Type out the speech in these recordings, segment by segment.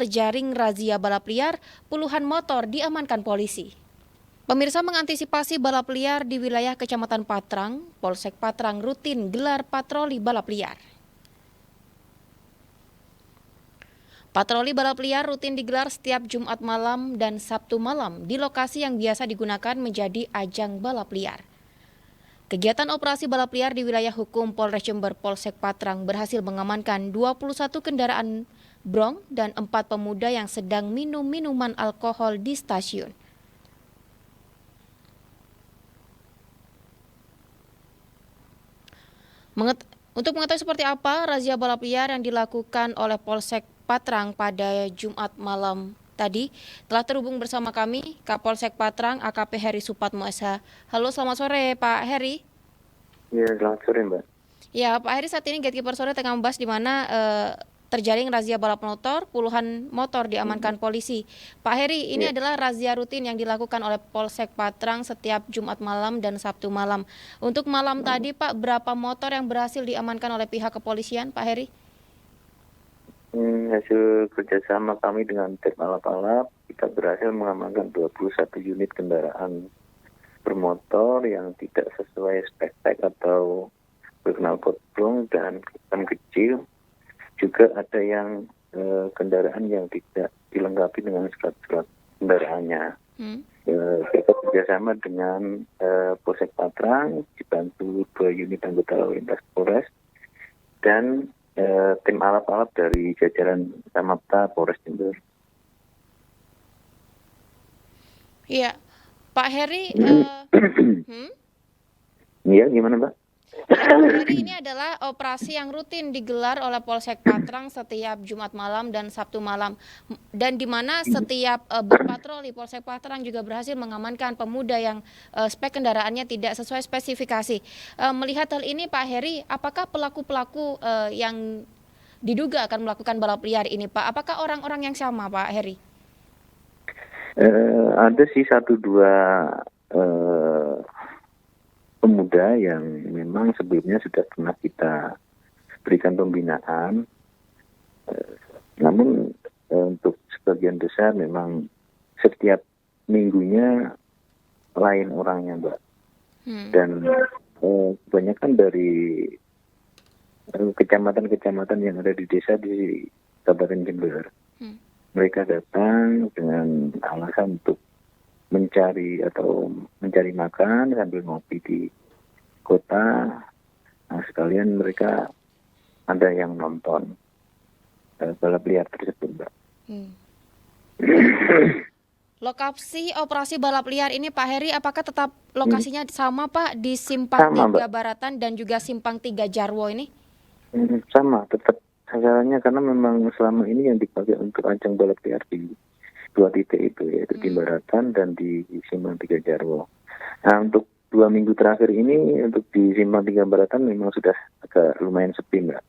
terjaring razia balap liar, puluhan motor diamankan polisi. Pemirsa, mengantisipasi balap liar di wilayah Kecamatan Patrang, Polsek Patrang rutin gelar patroli balap liar. Patroli balap liar rutin digelar setiap Jumat malam dan Sabtu malam di lokasi yang biasa digunakan menjadi ajang balap liar. Kegiatan operasi balap liar di wilayah hukum Polres Jember Polsek Patrang berhasil mengamankan 21 kendaraan brong dan 4 pemuda yang sedang minum minuman alkohol di stasiun. Untuk mengetahui seperti apa razia balap liar yang dilakukan oleh Polsek Patrang pada Jumat malam tadi, telah terhubung bersama kami Kapolsek Patrang AKP Heri Supatmo SH. Halo, selamat sore Pak Heri. Ya, selamat sore Mbak. Ya, Pak Heri, saat ini Gatekeeper Sore tengah membahas di mana terjaring razia balap motor, puluhan motor diamankan polisi. Pak Heri, ini adalah razia rutin yang dilakukan oleh Polsek Patrang setiap Jumat malam dan Sabtu malam. Untuk malam tadi, Pak, berapa motor yang berhasil diamankan oleh pihak kepolisian, Pak Heri? Hasil kerjasama kami dengan tim alap-alap, kita berhasil mengamankan 21 unit kendaraan bermotor yang tidak sesuai spek atau berknalpot brong dan rem kecil. Juga ada yang kendaraan yang tidak dilengkapi dengan surat-surat kendaraannya. Kita kerjasama dengan Polsek Patrang, dibantu 2 unit anggota lalu lintas Polres dan tim alap-alap dari jajaran Samapta Polres Jember. Iya, Pak Heri. Iya, gimana Mbak? Jadi ini adalah operasi yang rutin digelar oleh Polsek Patrang setiap Jumat malam dan Sabtu malam, dan di mana setiap berpatroli Polsek Patrang juga berhasil mengamankan pemuda yang spek kendaraannya tidak sesuai spesifikasi. Melihat hal ini Pak Heri, apakah pelaku-pelaku yang diduga akan melakukan balap liar ini Pak, apakah orang-orang yang sama Pak Heri? Ada sih 1-2 pemuda yang memang sebelumnya sudah pernah kita berikan pembinaan, namun untuk sebagian besar memang setiap minggunya lain orangnya Mbak. Dan kebanyakan dari kecamatan-kecamatan yang ada di desa di Kabupaten Jember. Mereka datang dengan alasan untuk mencari makan sambil ngopi di kota. Nah, sekalian mereka ada yang nonton balap liar tersebut, Mbak. Lokasi operasi balap liar ini Pak Heri, apakah tetap lokasinya sama Pak di Simpang 3 Baratan dan juga Simpang 3 Jarwo ini? Sama, tetap sasarannya karena memang selama ini yang dipakai untuk ajang balap liar di 2 titik itu, yaitu di Baratan dan di Simpang 3 Jarwo. Nah, untuk 2 minggu terakhir ini untuk di Simpang 3 Baratan memang sudah agak lumayan sepi, Mbak.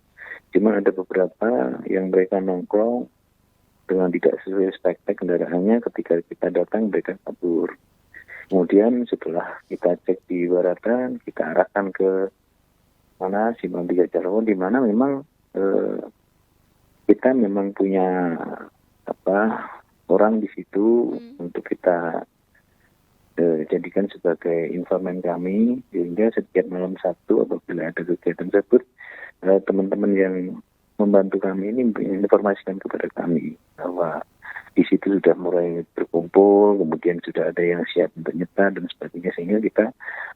Cuma ada beberapa yang mereka nongkrong dengan tidak sesuai spek kendaraannya, ketika kita datang mereka kabur. Kemudian setelah kita cek di Baratan, kita arahkan ke mana Simpang 3 Jarwo, di mana memang kita memang punya orang di situ untuk kita jadikan sebagai informan kami, sehingga setiap malam Sabtu apabila ada kegiatan tersebut, teman-teman yang membantu kami ini menginformasikan kepada kami bahwa di situ sudah mulai berkumpul, kemudian sudah ada yang siap untuk nyetar dan sebagainya, sehingga kita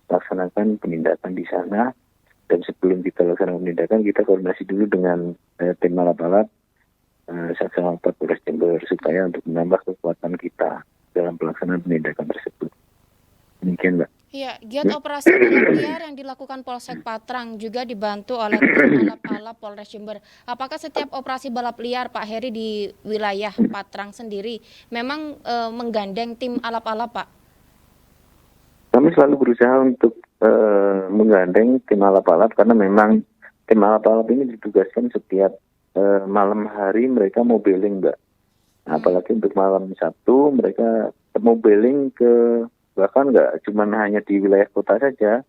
laksanakan penindakan di sana. Dan sebelum kita laksanakan penindakan, kita koordinasi dulu dengan tim alap-alap Satlantas Polres Jember supaya untuk menambah kekuatan kita dalam pelaksanaan penindakan tersebut. Demikian, Mbak. Iya, giat operasi balap liar yang dilakukan Polsek Patrang juga dibantu oleh tim alap-alap Polres Jember. Apakah setiap operasi balap liar Pak Heri di wilayah Patrang sendiri memang menggandeng tim alap-alap, Pak? Kami selalu berusaha untuk menggandeng tim alap-alap karena memang tim alap-alap ini ditugaskan setiap malam hari mereka mobiling, Mbak. Nah, apalagi untuk malam Sabtu mereka mobiling ke, bahkan nggak cuma hanya di wilayah kota saja,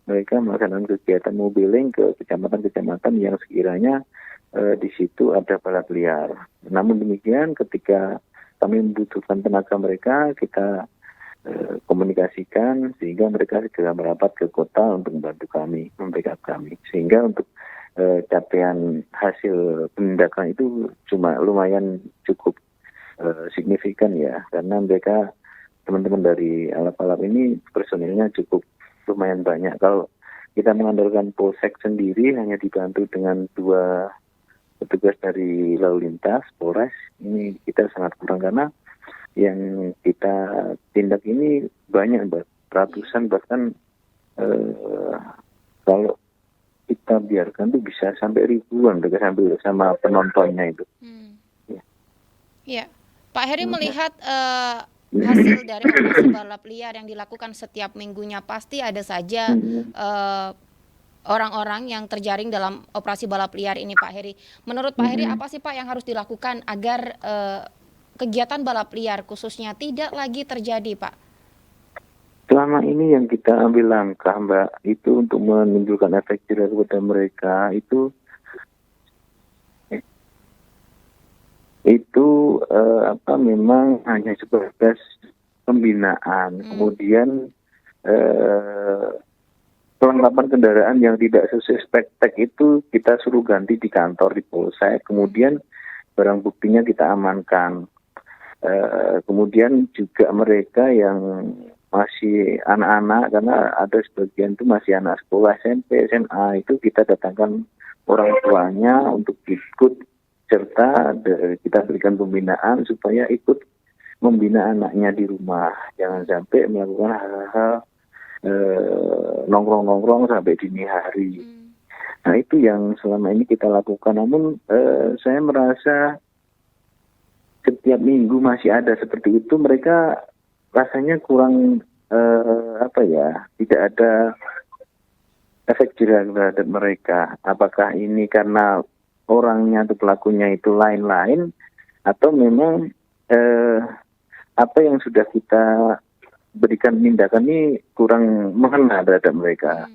mereka melaksanakan kegiatan mobiling ke kecamatan-kecamatan yang sekiranya di situ ada balap liar. Namun demikian ketika kami membutuhkan tenaga mereka, kita komunikasikan sehingga mereka segera merapat ke kota untuk membantu kami, membackup kami. Sehingga untuk capaian hasil penindakan itu cuma lumayan cukup signifikan ya, karena mereka teman-teman dari Alap-Alap ini personilnya cukup lumayan banyak. Kalau kita mengandalkan Polsek sendiri hanya dibantu dengan 2 petugas dari lalu lintas Polres, ini kita sangat kurang karena yang kita tindak ini banyak, ratusan, bahkan kalau kita biarkan tuh bisa sampai ribuan mereka sambil sama penontonnya itu. Ya. Ya, Pak Heri melihat hasil dari operasi balap liar yang dilakukan setiap minggunya, pasti ada saja orang-orang yang terjaring dalam operasi balap liar ini, Pak Heri. Menurut Pak Heri, apa sih Pak yang harus dilakukan agar kegiatan balap liar khususnya tidak lagi terjadi, Pak? Selama ini yang kita ambil langkah, Mbak, itu untuk menimbulkan efek jerah kepada mereka itu memang hanya sebatas pembinaan, kemudian kelengkapan kendaraan yang tidak sesuai spek itu kita suruh ganti di kantor di Polsek, kemudian barang buktinya kita amankan. Kemudian juga mereka yang masih anak-anak, karena ada sebagian itu masih anak sekolah SMP, SMA, itu kita datangkan orang tuanya untuk ikut serta kita berikan pembinaan supaya ikut membina anaknya di rumah. Jangan sampai melakukan hal-hal nongkrong-nongkrong sampai dini hari. Nah itu yang selama ini kita lakukan. Namun saya merasa setiap minggu masih ada seperti itu, mereka rasanya kurang tidak ada efek jerah terhadap mereka. Apakah ini karena orangnya atau pelakunya itu lain-lain, atau memang apa yang sudah kita berikan tindakan ini kurang mengena terhadap mereka.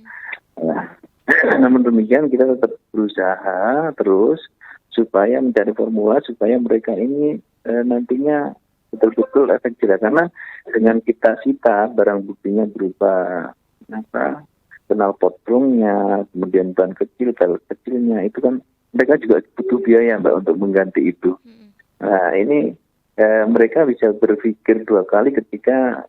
Namun demikian kita tetap berusaha terus supaya mencari formula supaya mereka ini nantinya betul-betul efek jerah, karena dengan kita sita barang buktinya berupa knalpot plungnya, kemudian ban kecil, pelek kecilnya, itu kan mereka juga butuh biaya, Mbak, untuk mengganti itu. Nah ini mereka bisa berpikir 2 kali ketika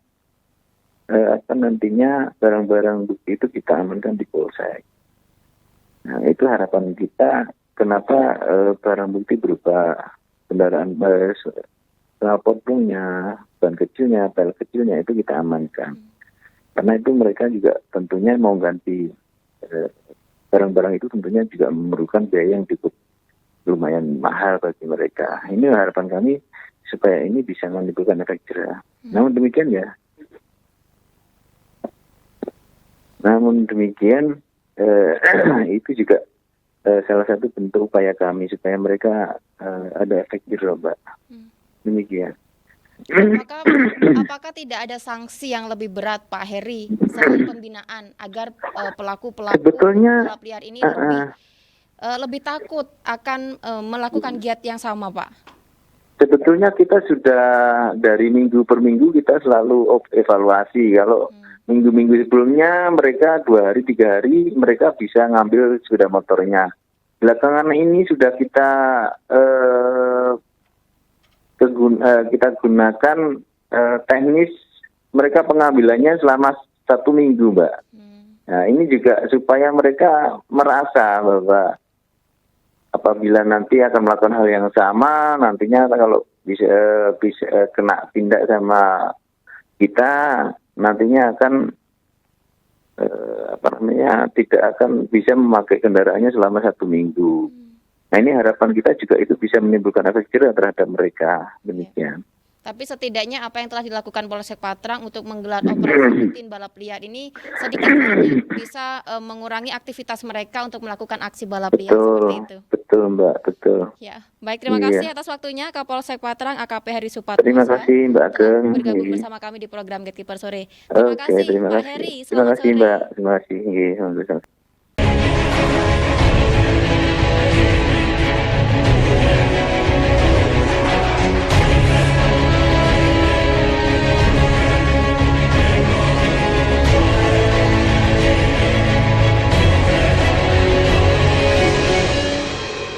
nantinya barang-barang bukti itu kita amankan di Polsek. Nah itu harapan kita, kenapa barang bukti berupa kendaraan knalpot plungnya, ban kecilnya, pelek kecilnya itu kita amankan. Karena itu mereka juga tentunya mau ganti barang-barang itu, tentunya juga memerlukan biaya yang cukup lumayan mahal bagi mereka. Ini harapan kami supaya ini bisa menimbulkan efek jerah. Namun demikian itu juga salah satu bentuk upaya kami supaya mereka ada efek jerah, Mbak. Demikian. Apakah tidak ada sanksi yang lebih berat, Pak Heri, selain pembinaan, agar pelaku-pelaku balap liar ini lebih takut akan melakukan giat yang sama, Pak? Sebetulnya kita sudah dari minggu per minggu kita selalu evaluasi. Kalau minggu-minggu sebelumnya mereka 2 hari 3 hari mereka bisa ngambil sepeda motornya. Belakangan ini sudah kita gunakan teknis mereka pengambilannya selama 1 minggu, Mbak. Nah ini juga supaya mereka merasa bahwa apabila nanti akan melakukan hal yang sama, nantinya kalau bisa kena tindak sama kita, nantinya akan tidak akan bisa memakai kendaraannya selama 1 minggu. Nah ini harapan kita juga itu bisa menimbulkan efek jerah terhadap mereka, demikian. Tapi setidaknya apa yang telah dilakukan Polsek Patrang untuk menggelar operasi rutin balap liar ini sedikit banyak bisa mengurangi aktivitas mereka untuk melakukan aksi balap liar seperti itu. Betul, Mbak, betul. Ya, baik, terima kasih atas waktunya Kapolsek Patrang AKP Heri Supatmasa. Terima kasih, Mbak Ageng. Bergabung bersama kami di program Gatekeeper Sore. Terima kasih, Pak Heri. Terima kasih, Mbak. Terima kasih.